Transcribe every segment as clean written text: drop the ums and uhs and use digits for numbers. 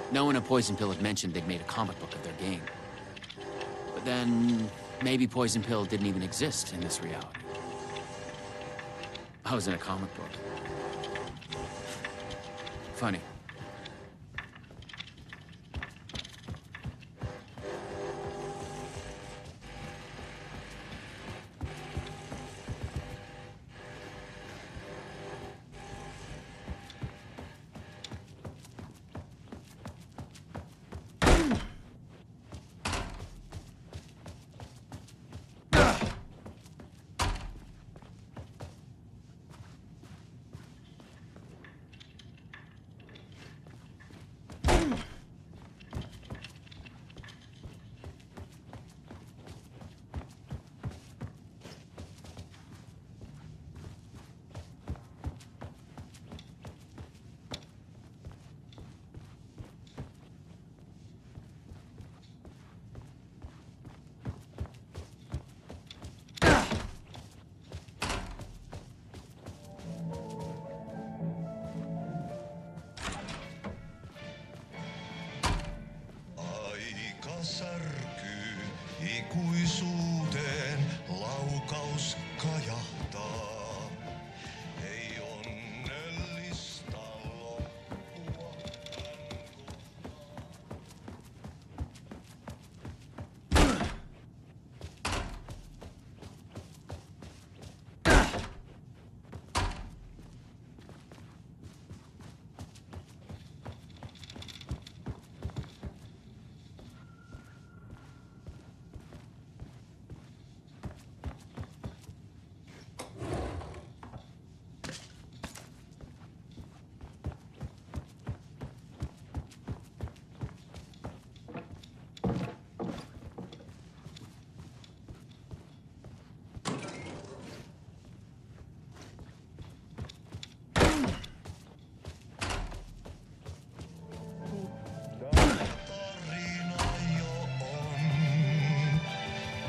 No one at Poison Pill had mentioned they'd made a comic book of their game. But then, maybe Poison Pill didn't even exist in this reality. I was in a comic book. Funny. Särkyy ikuisuuteen, laukaus kajahtaa. Ei onnellista loppua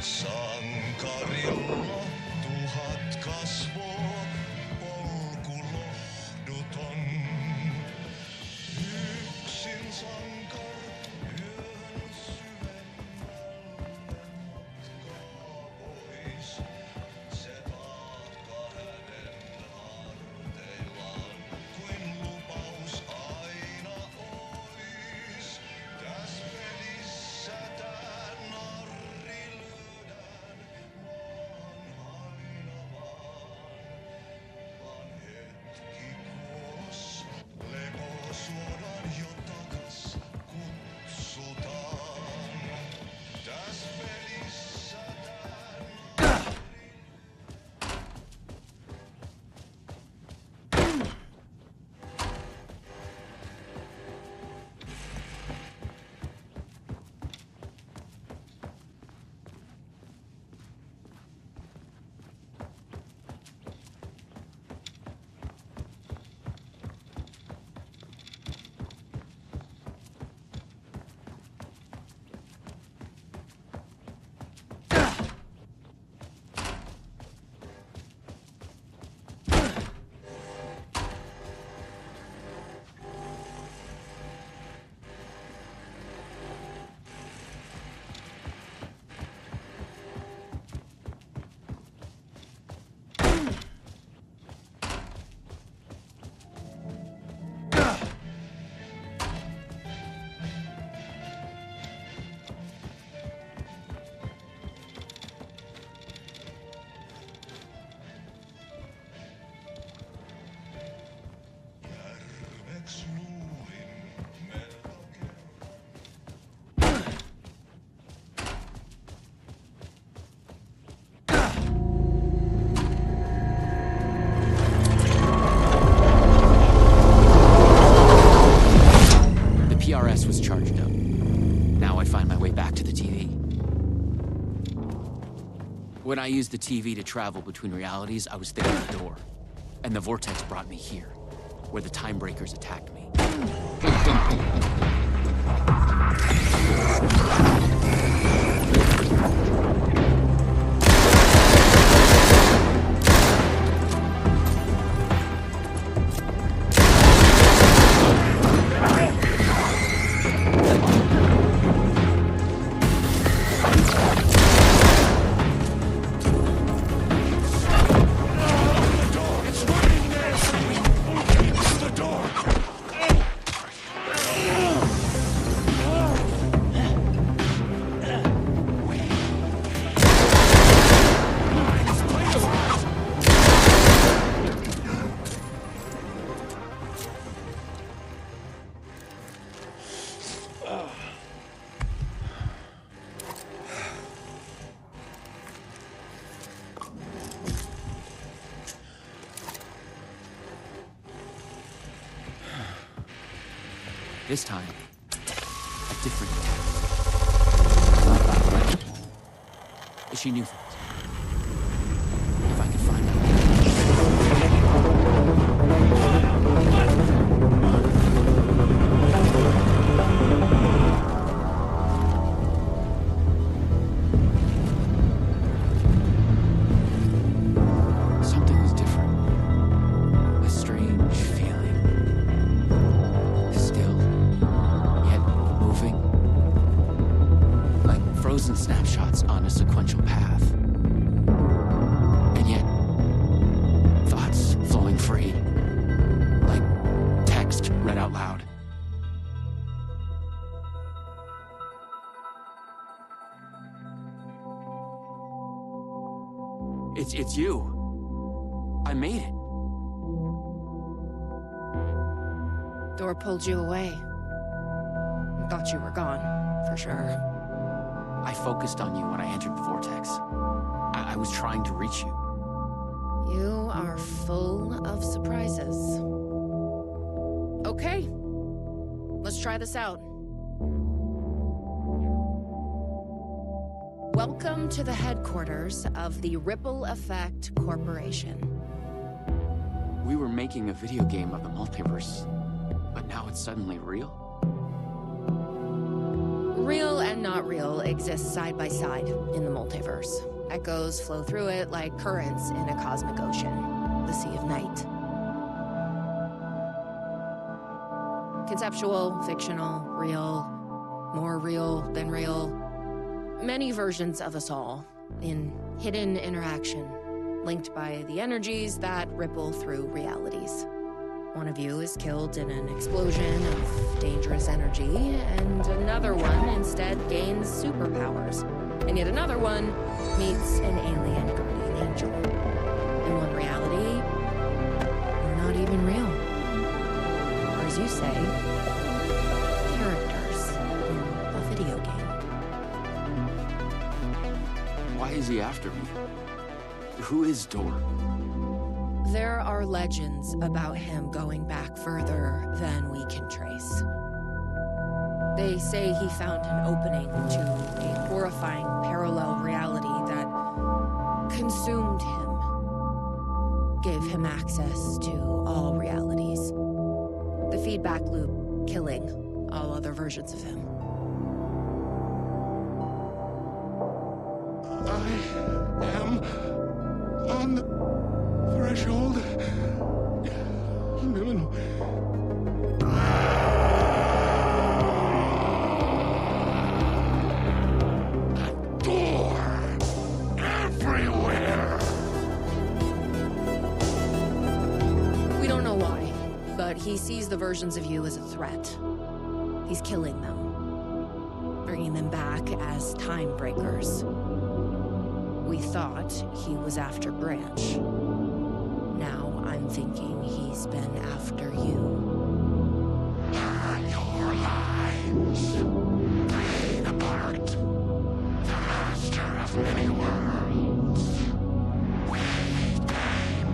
sankarilla tuhat kasvoa, polku lohduton. Yksin sankar yön syvemmälle matkaa pois. Se taakka hänen harteillaan kuin lupaus aina ois. Täs pelissä tää narri lyödään vaan aina vaan hetki kuos. Lepo suodaan jo takas kutsutaan. Täs pelissä tää järveks luulin merta The PRS was charged up. Now I find my way back to the TV. When I used the TV to travel between realities, I was thinking the door. And the vortex brought me here, where the time breakers attacked me. This time, a different text. I thought about it. She knew things. If I could find out. Something was different. A strange feeling. Still, yet moving. Like frozen snapshots on a sequential path. And yet, thoughts flowing free. Like text read out loud. It's you. I made it. Door pulled you away. Thought you were gone, for sure. I focused on you when I entered the vortex. I was trying to reach you. You are full of surprises. Okay, let's try this out. Welcome to the headquarters of the Ripple Effect Corporation. We were making a video game of the multiverse, but now it's suddenly real? Real and not real exist side by side in the multiverse. Echoes flow through it like currents in a cosmic ocean, the Sea of Night. Conceptual, fictional, real, more real than real. Many versions of us all, in hidden interaction, linked by the energies that ripple through realities. One of you is killed in an explosion of dangerous energy, and another one instead gains superpowers. And yet another one meets an alien guardian angel. In one reality, we're not even real. Or as you say, characters in a video game. Why is he after me? Who is Door? There are legends about him going back further than we can trace. They say he found an opening to a horrifying parallel reality that consumed him, gave him access to all realities. The feedback loop killing all other versions of him. I am on the threshold. No. A door everywhere. We don't know why, but he sees the versions of you as a threat. He's killing them, bringing them back as time breakers. We thought he was after Branch. Now I'm thinking he's been after you. Your lives playing apart. The master of many worlds. We came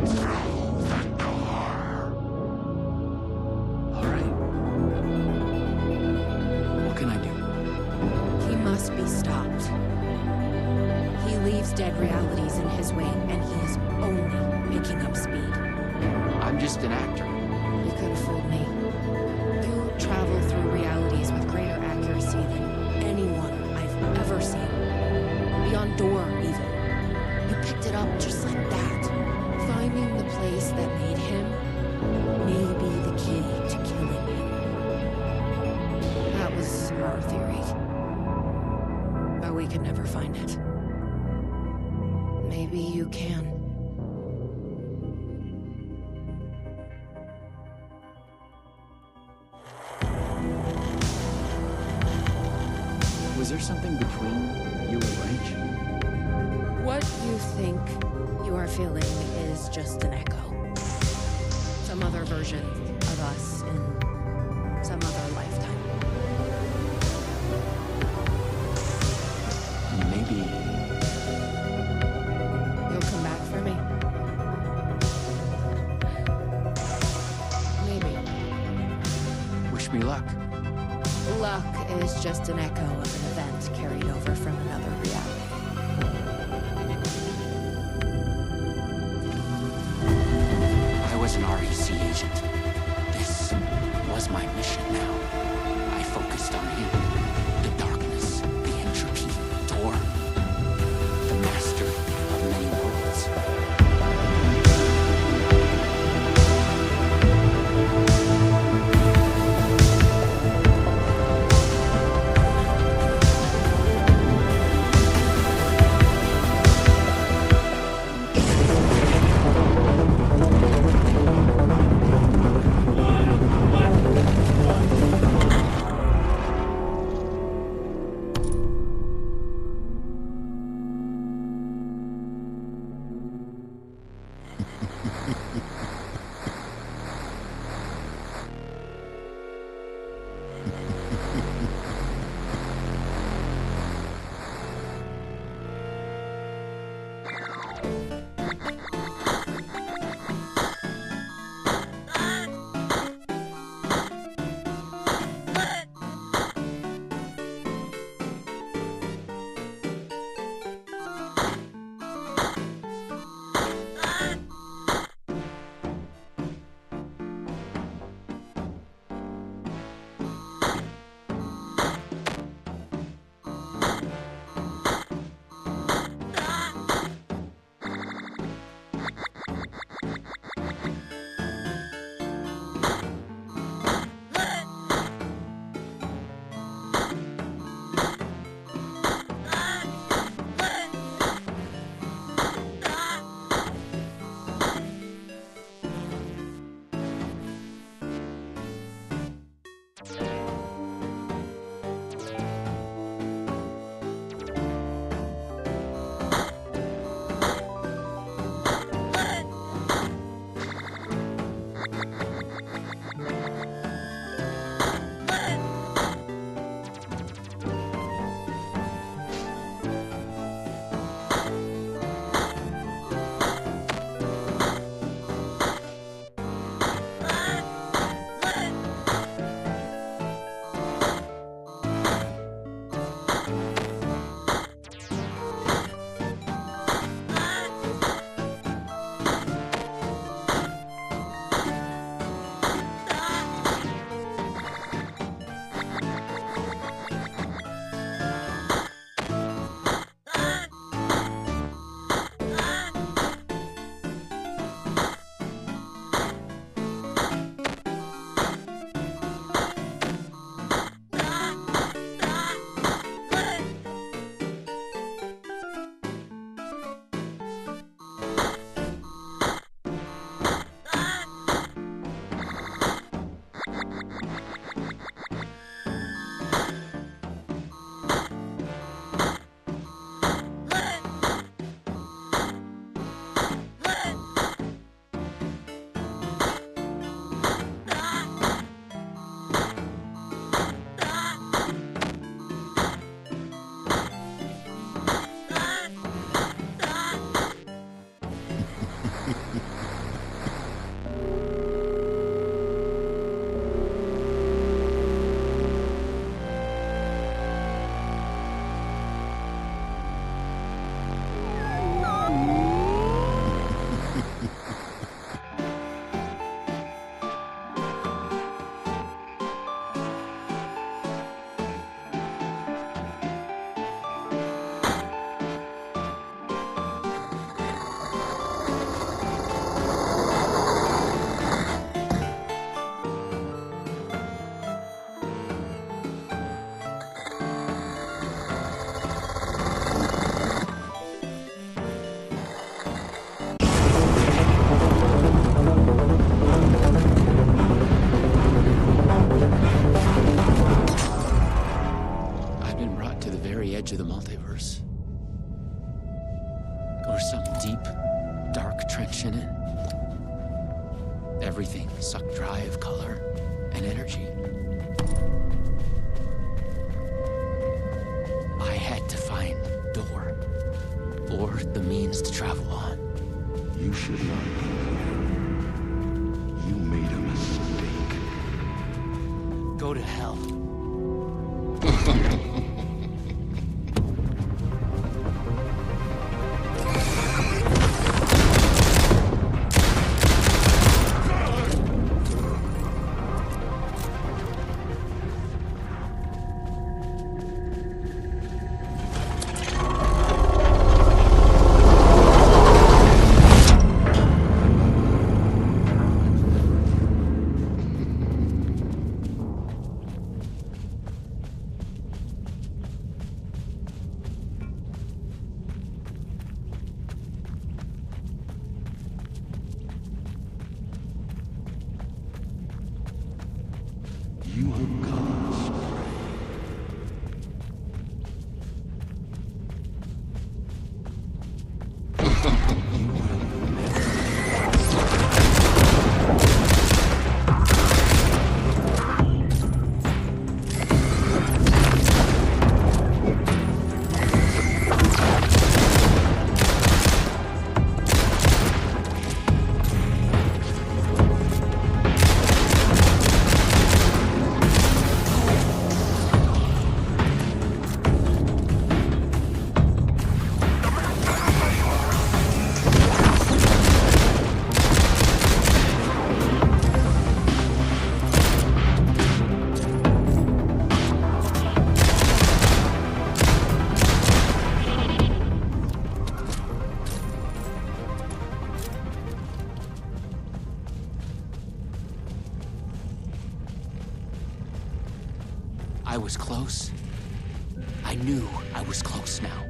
through the door. All right. What can I do? He must be stopped. He leaves dead realities in his wake, and he is only picking up speed. I'm just an actor. You could have fooled me. You travel through realities with greater accuracy than anyone I've ever seen. Beyond Door, even. You picked it up just like that. Finding the place that made him may be the key to killing him. That was our theory. But we could never find it. Maybe you can. Was there something between you and Branch? What you think you are feeling is just an echo. Some other version of us in some other lifetime. Maybe. You'll come back for me? Maybe. Wish me luck. always just an echo of an event carried over from another reality. I was an REC agent. This was my mission now. I focused on him. The darkness, the entropy, Tor. The master of many worlds. edge of the multiverse. Or some deep, dark trench in it. Everything sucked dry of color and energy. I had to find Door, or the means to travel on. You should not be here. You made a mistake. Go to hell. You have come astray. You will never. I was close. I knew I was close now.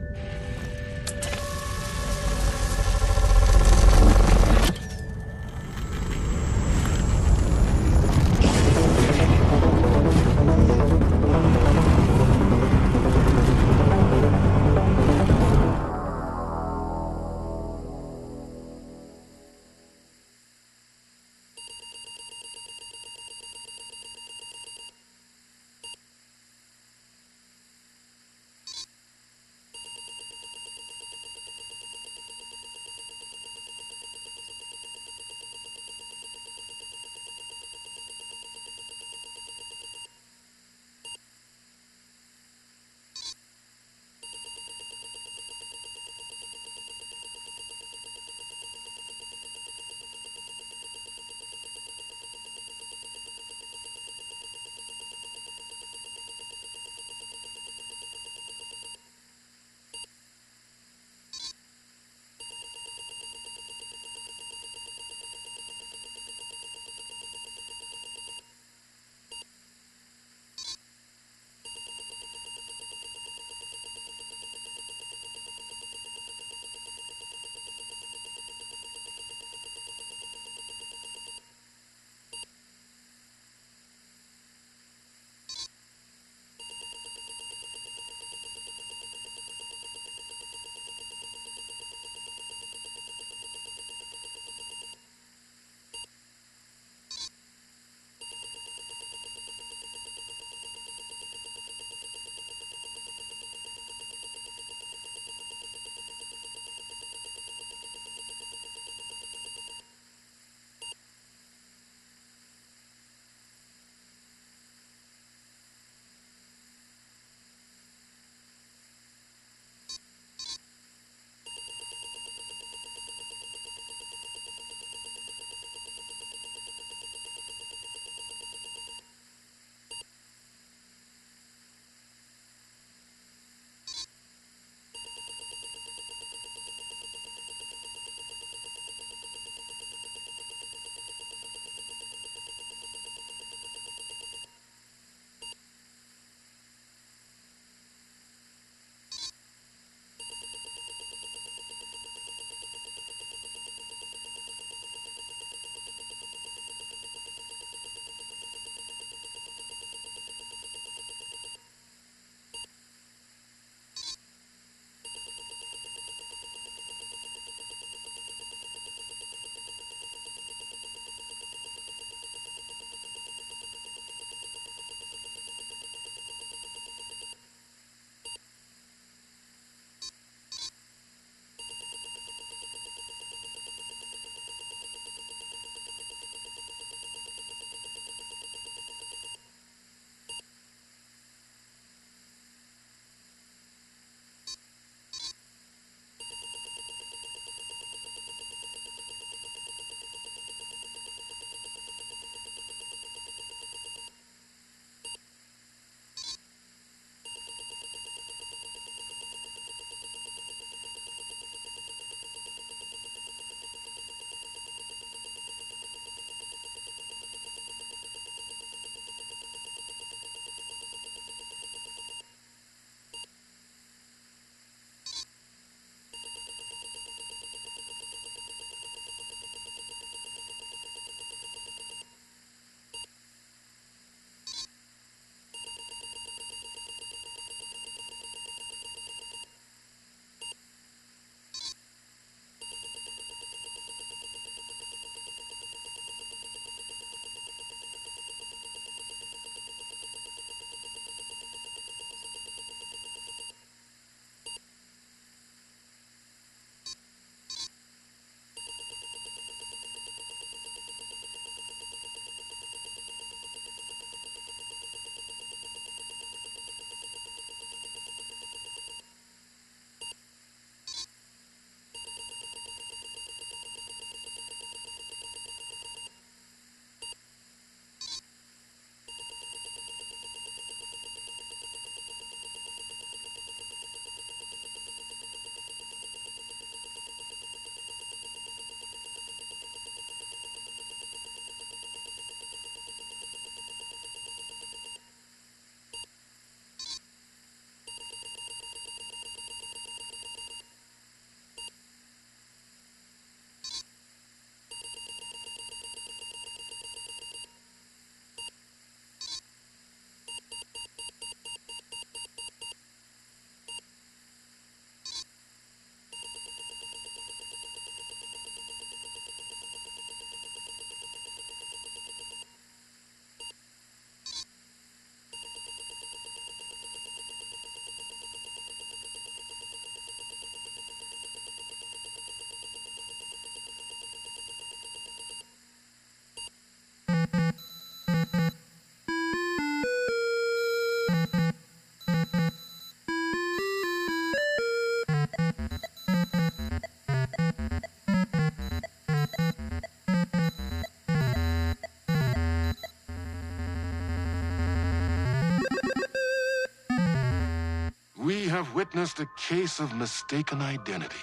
have witnessed a case of mistaken identity.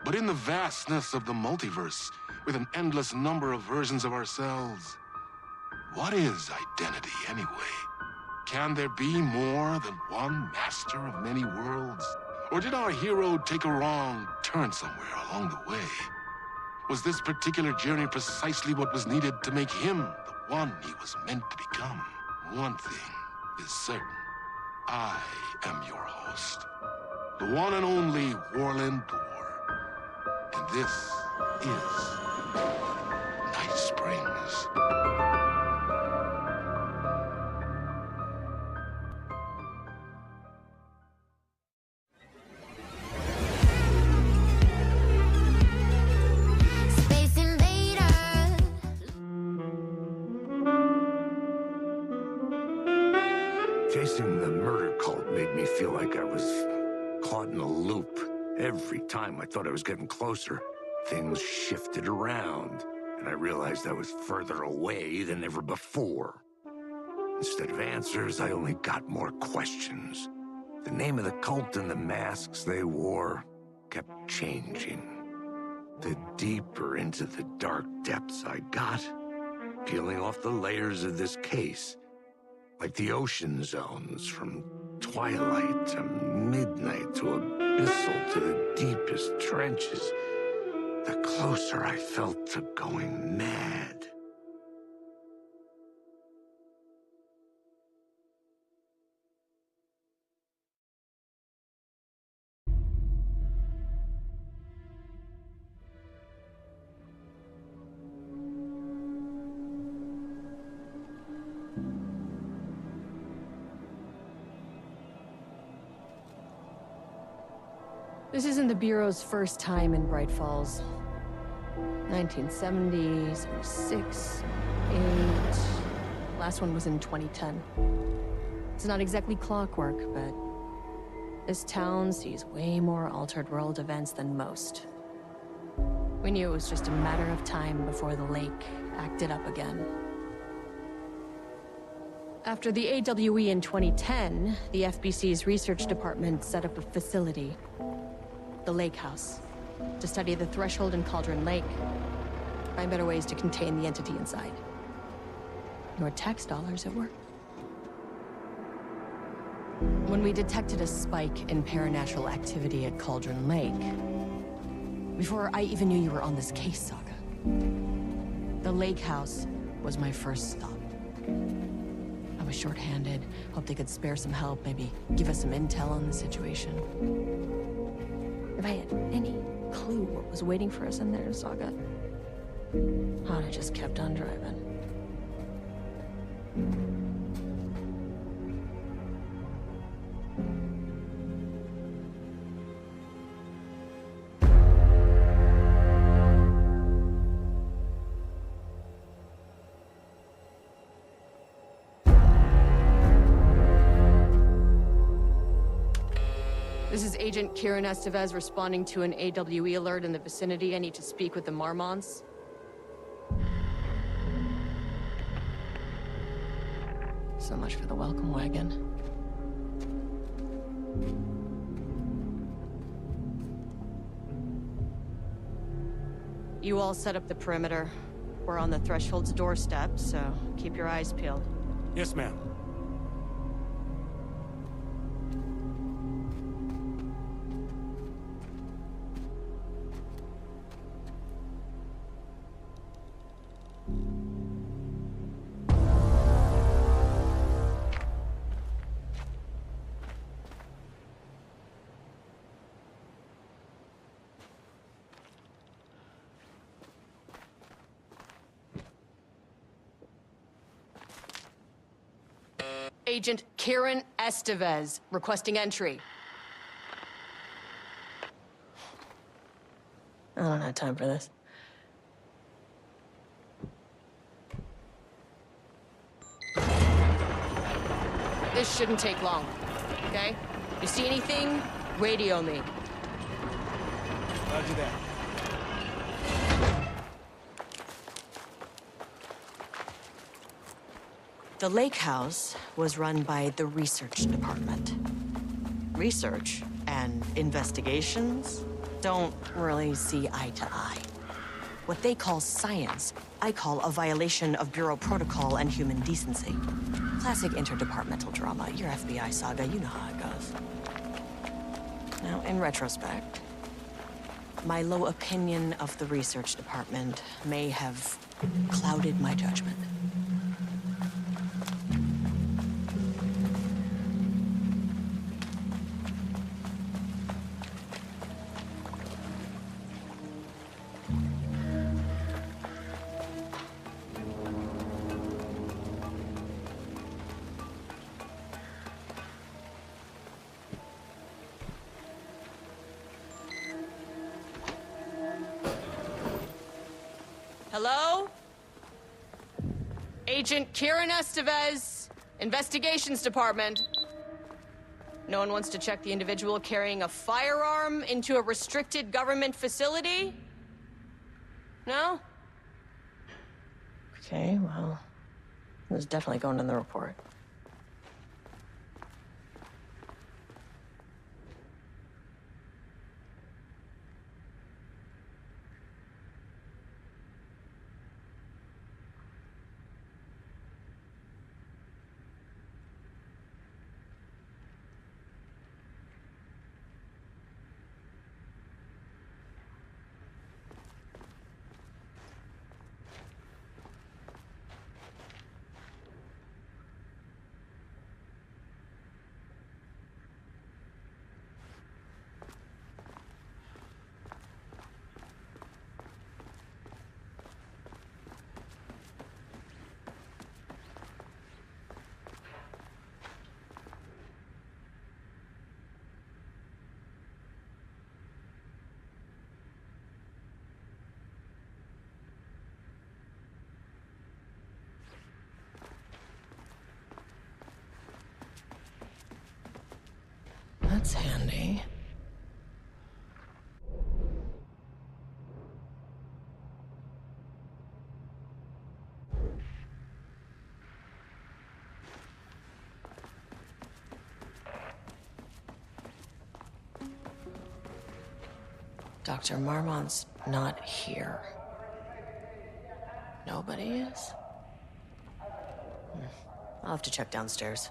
But in the vastness of the multiverse, with an endless number of versions of ourselves, what is identity anyway? Can there be more than one master of many worlds? Or did our hero take a wrong turn somewhere along the way? Was this particular journey precisely what was needed to make him the one he was meant to become? One thing is certain. I am your host, the one and only 𝑰𝑵𝑚𝑚𝑬𝑹. And this is Night Springs. Chasing the murder cult made me feel like I was caught in a loop. Every time I thought I was getting closer, things shifted around, and I realized I was further away than ever before. Instead of answers, I only got more questions. The name of the cult and the masks they wore kept changing. The deeper into the dark depths I got, peeling off the layers of this case, like the ocean zones, from twilight to midnight to abyssal to the deepest trenches, the closer I felt to going mad. This isn't the Bureau's first time in Bright Falls. 1970, 76, 8... Last one was in 2010. It's not exactly clockwork, but this town sees way more altered world events than most. We knew it was just a matter of time before the lake acted up again. After the AWE in 2010, the FBC's research department set up a facility, the Lake House, to study the Threshold and Cauldron Lake, find better ways to contain the entity inside. Your tax dollars at work. When we detected a spike in paranatural activity at Cauldron Lake, before I even knew you were on this case, Saga, the Lake House was my first stop. I was short-handed, hoped they could spare some help, maybe give us some intel on the situation. If I had any clue what was waiting for us in there, Saga, I'd have just kept on driving. This is Agent 𝑰𝑵𝑚𝑚𝑬𝑹 responding to an AWE alert in the vicinity. I need to speak with the Marmons. So much for the welcome wagon. You all set up the perimeter. We're on the Threshold's doorstep, so keep your eyes peeled. Yes, ma'am. Agent 𝑰𝑵𝑚𝑚𝑬𝑹, requesting entry. I don't have time for this. This shouldn't take long, okay? You see anything, radio me. Roger that. The lake house was run by the research department. research and investigations don't really see eye to eye. What they call science, I call a violation of Bureau protocol and human decency. Classic interdepartmental drama. Your FBI saga, you know how it goes. Now, in retrospect, my low opinion of the research department may have clouded my judgment. Hello? Agent 𝑰𝑵𝑚𝑚𝑬𝑹, Investigations Department. No one wants to check the individual carrying a firearm into a restricted government facility? No? Okay, well, this is definitely going in the report. That's handy. Dr. Marmont's not here. Nobody is? I'll have to check downstairs.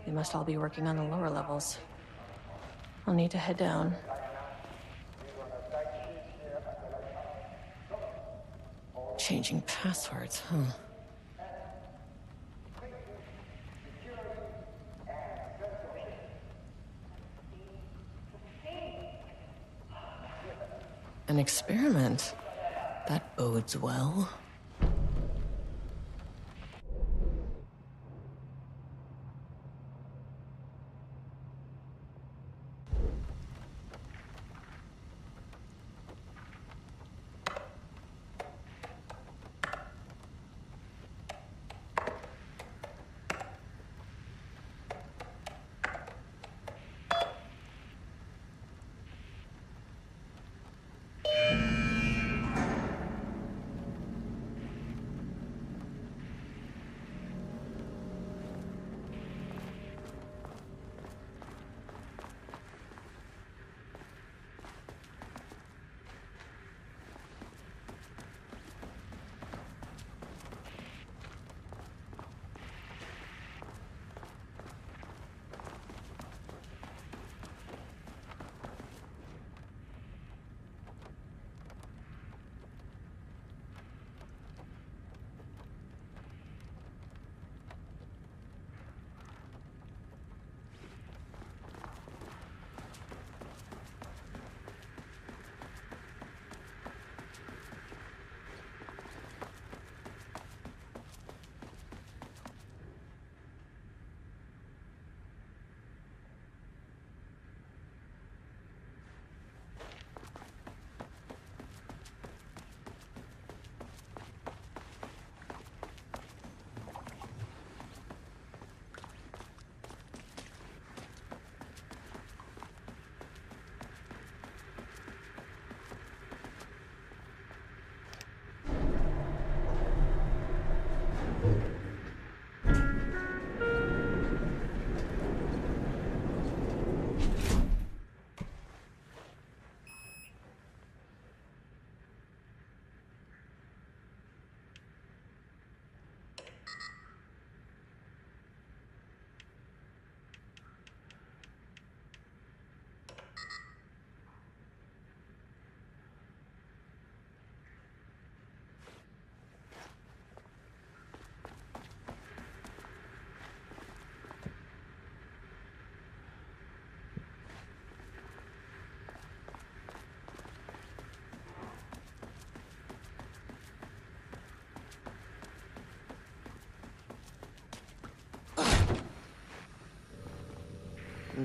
They must all be working on the lower levels. I'll need to head down. Changing passwords, huh? An experiment? That bodes well.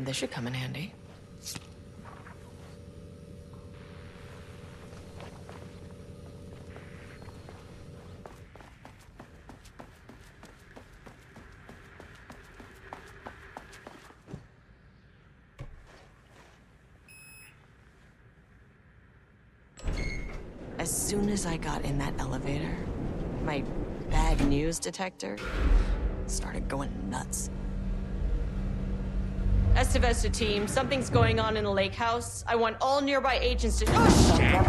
This should come in handy. As soon as I got in that elevator, my bad news detector started going nuts. 𝑰𝑵𝑺𝑻𝑨𝑴 team, something's going on in the lake house. I want all nearby agents to... Oh, shit!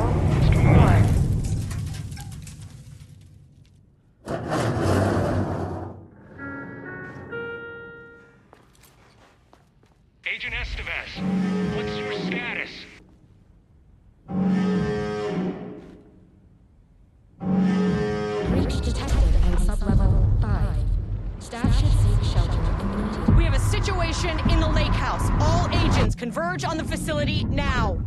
Agent 𝑰𝑵𝑺𝑻𝑨𝑴, what's your status? Breach detected on sublevel 5. Staff should seek shelter immediately. We have a situation in the lake house. All agents converge on the facility now.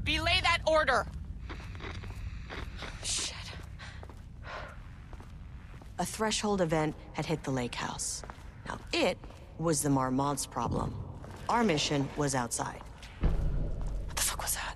Belay that order. Shit. A threshold event had hit the lake house. Now, it was the 𝑰𝑵𝑚𝑚𝑽𝑍𝑴's problem. Our mission was outside. What the fuck was that?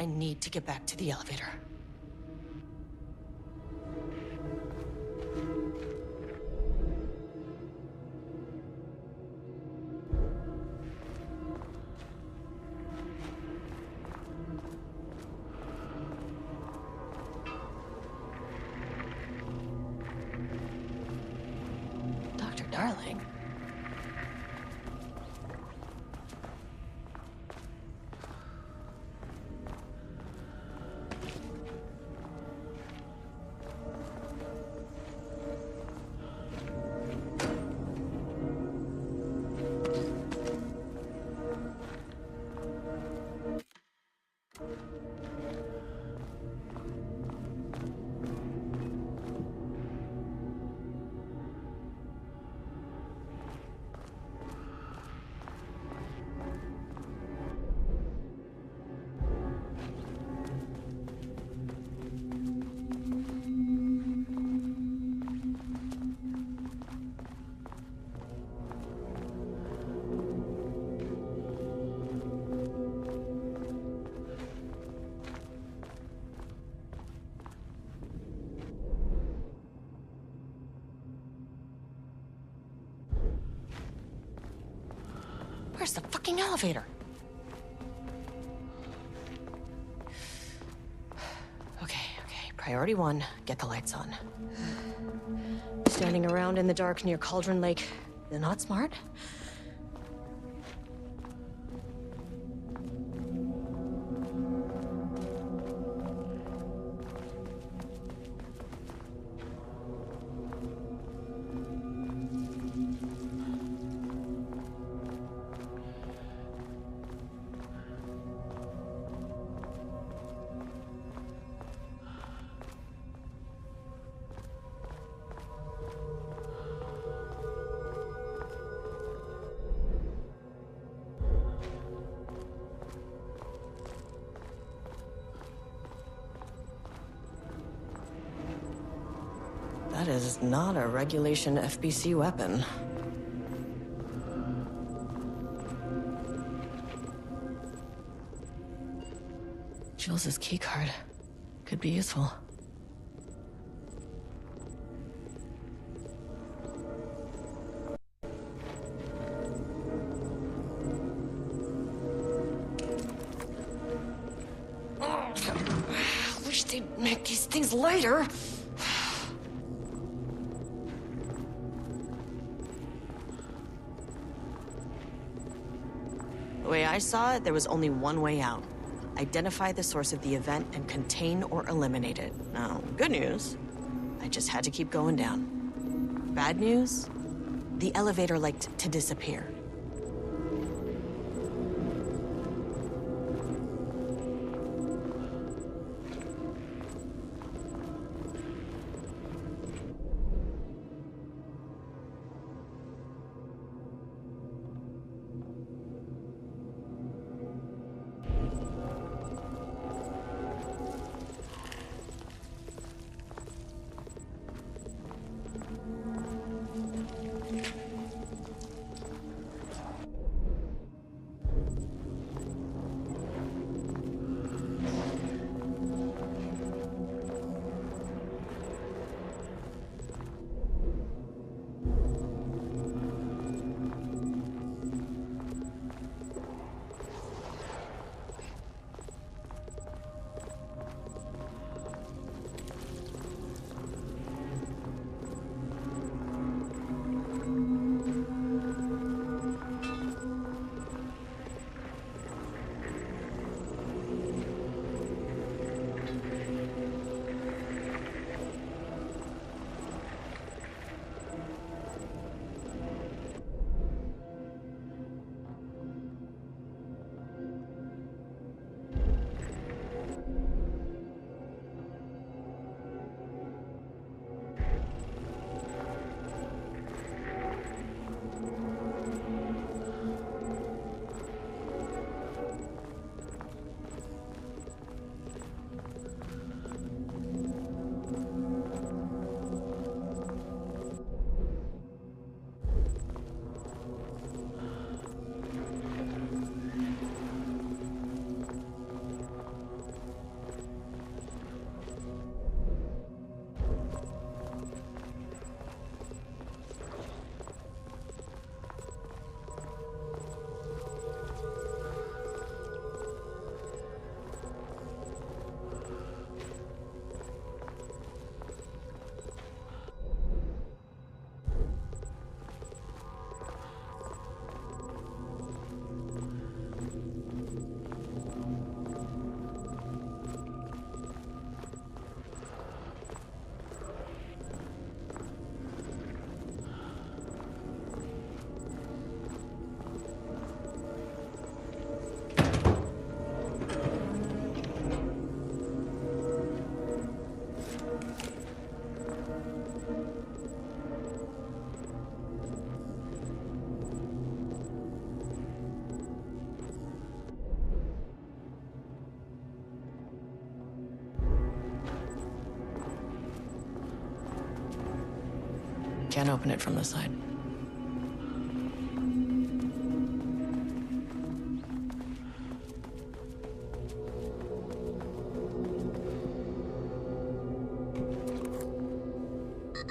I need to get back to the elevator. Dr. Darling? Where's the fucking elevator? Okay. Priority 1, get the lights on. Standing around in the dark near Cauldron Lake, they're not smart? That is not a regulation FBC weapon. Jules's keycard could be useful. I wish they'd make these things lighter. The way I saw it, there was only one way out. identify the source of the event, and contain or eliminate it. Now, good news, I just had to keep going down. Bad news, the elevator liked to disappear. Can't open it from the side.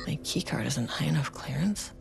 My keycard isn't high enough clearance.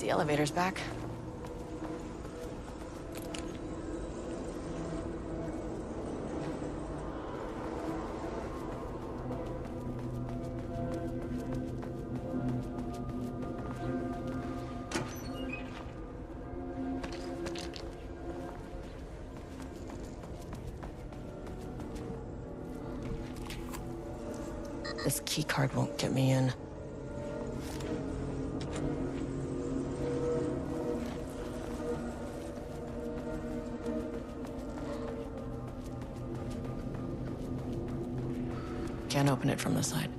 the elevator's back. This keycard won't get me in. Can't open it from the side.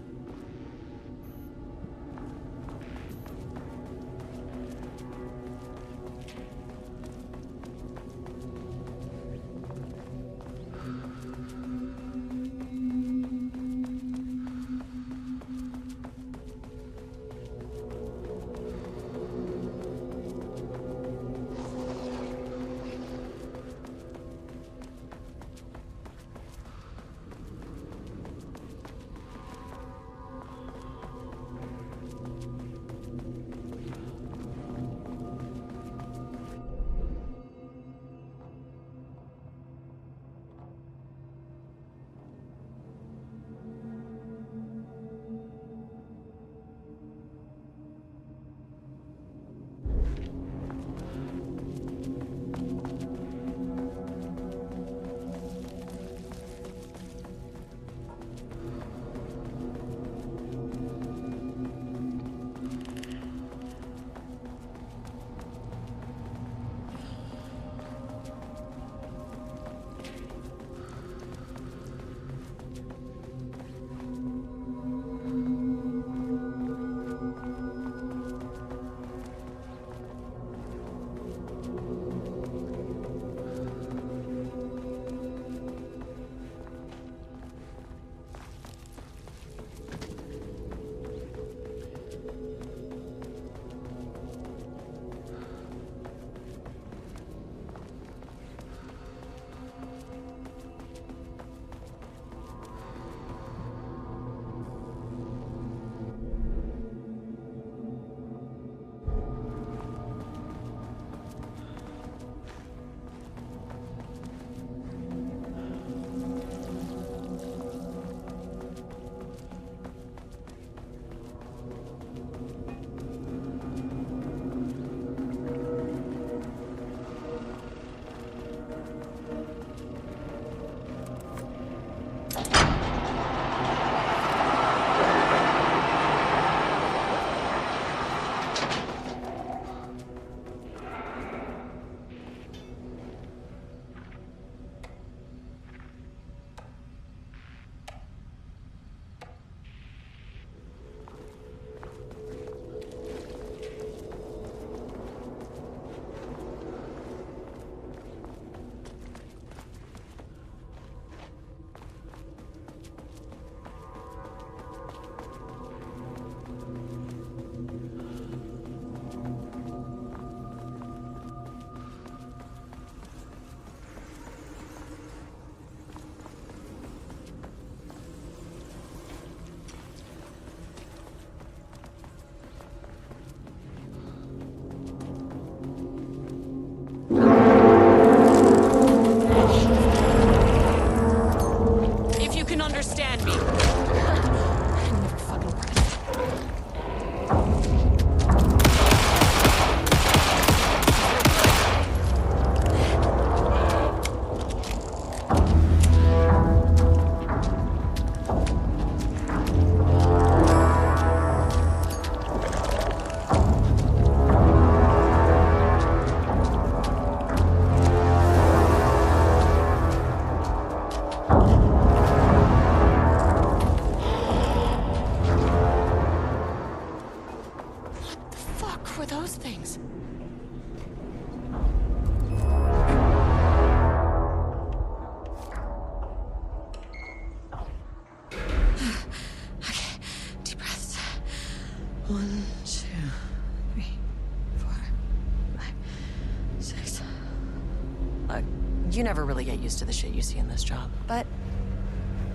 You never really get used to the shit you see in this job, but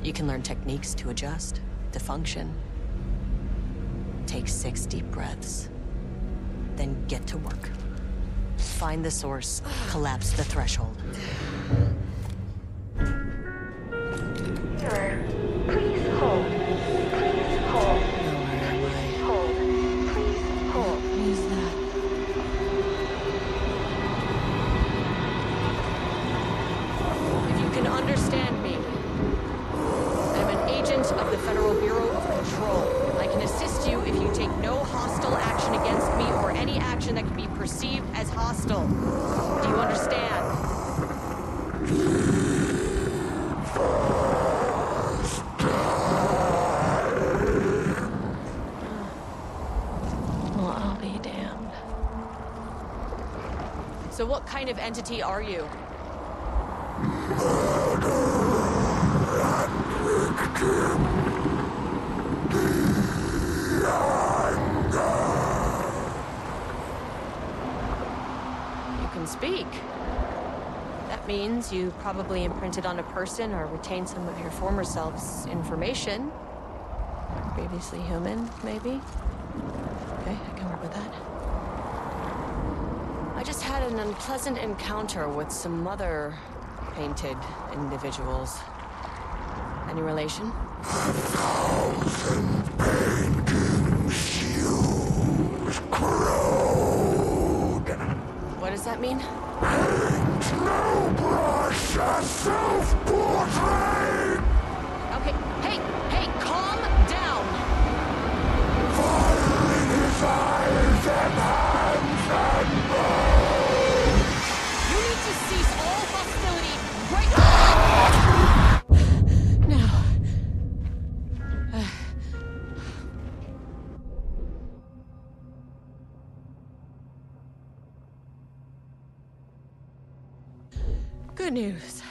you can learn techniques to adjust, to function. Take 6 deep breaths. Then get to work. Find the source, collapse the threshold. Sir, please hold. Please hold. Please hold. Please hold. What is that? If you can understand me, I'm an agent of the Federal Bureau of Control. I can assist you if you take no hostile action against me or any action that can be perceived as hostile. Do you understand? Well, I'll be damned. So what kind of entity are you? You can speak. That means you probably imprinted on a person or retained some of your former self's information. Previously human, maybe? Okay, I can work with that. I just had an unpleasant encounter with some other painted individuals. Any relation? 1,000 painting shoes crowed. What does that mean? Paint no brush, a self-portrait. Okay, hey, calm down! Fire in his eyes and hands and bones. You need to cease all hostility right now! Good news.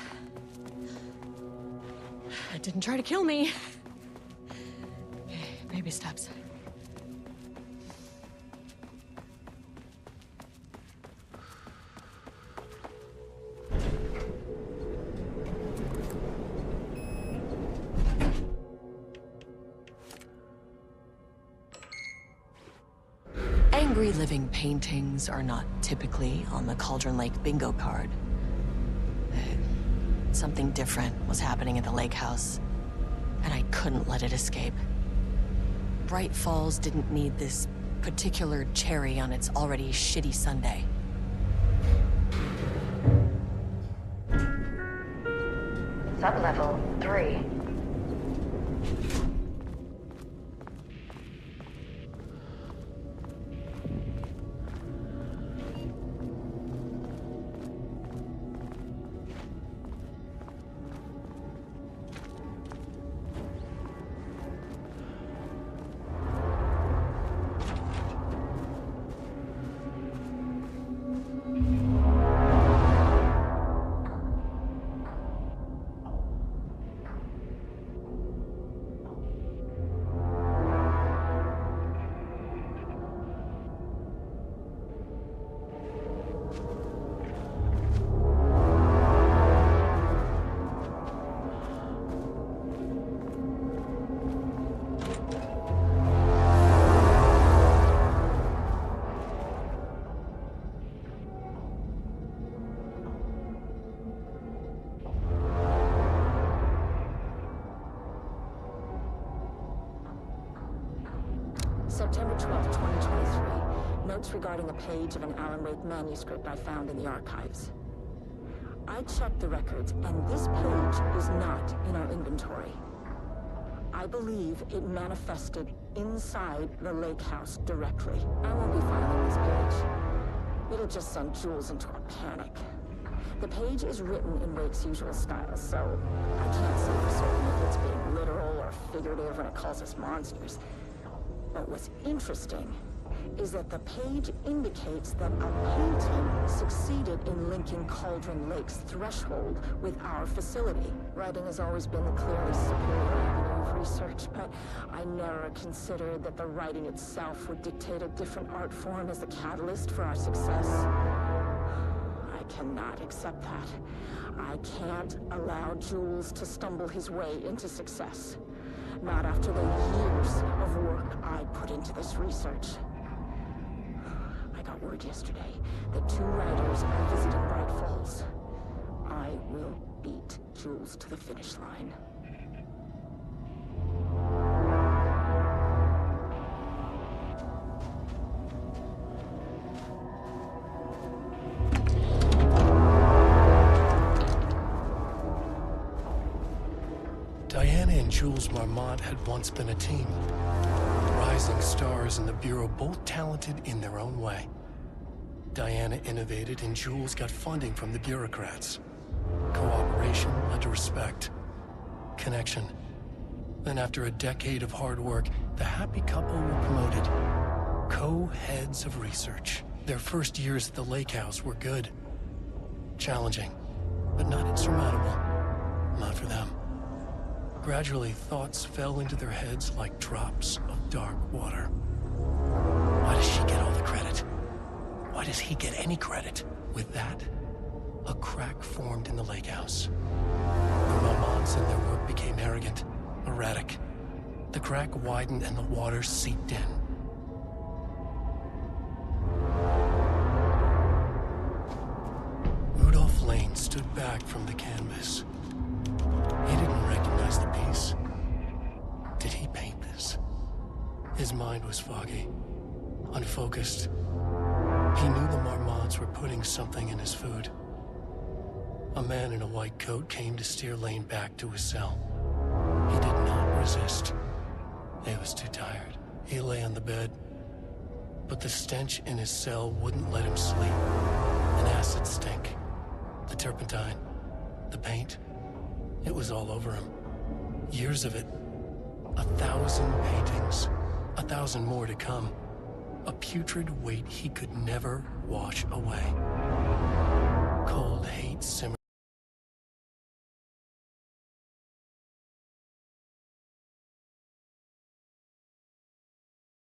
It didn't try to kill me. Okay, baby steps. Angry living paintings are not typically on the Cauldron Lake bingo card. Something different was happening at the lake house, and I couldn't let it escape. Bright Falls didn't need this particular cherry on its already shitty sundae. Sublevel 3. September 12, 2023. Notes regarding a page of an Alan Wake manuscript I found in the archives. I checked the records, and this page is not in our inventory. I believe it manifested inside the lake house directly. I won't be filing this page. It'll just send Jules into a panic. The page is written in Wake's usual style, so I can't say for certain if it's being literal or figurative when it calls us monsters. But what's interesting is that the page indicates that a painting succeeded in linking Cauldron Lake's threshold with our facility. Writing has always been the clearly superior avenue of research, but I never considered that the writing itself would dictate a different art form as the catalyst for our success. I cannot accept that. I can't allow Jules to stumble his way into success. Not after the years of work I put into this research. I word yesterday that 2 riders are visiting Bright Falls. I will beat Jules to the finish line. Diana and Jules Marmont had once been a team. Rising stars in the Bureau, both talented in their own way. Diana innovated and Jules got funding from the bureaucrats. Cooperation led to respect. Connection. Then after a decade of hard work, the happy couple were promoted. Co-heads of research. Their first years at the lake house were good. Challenging, but not insurmountable. Not for them. Gradually, thoughts fell into their heads like drops of dark water. Why does she get all the credit? Why does he get any credit? With that, a crack formed in the lake house. The Marmonts and their work became arrogant, erratic. The crack widened and the water seeped in. Rudolph Lane stood back from the canvas. He didn't recognize the piece. Did he paint this? His mind was foggy, unfocused. He knew the Marmonts were putting something in his food. A man in a white coat came to steer Lane back to his cell. He did not resist. He was too tired. He lay on the bed, but the stench in his cell wouldn't let him sleep. An acid stink. The turpentine. The paint. It was all over him. Years of it. 1,000 paintings. 1,000 more to come. A putrid weight he could never wash away.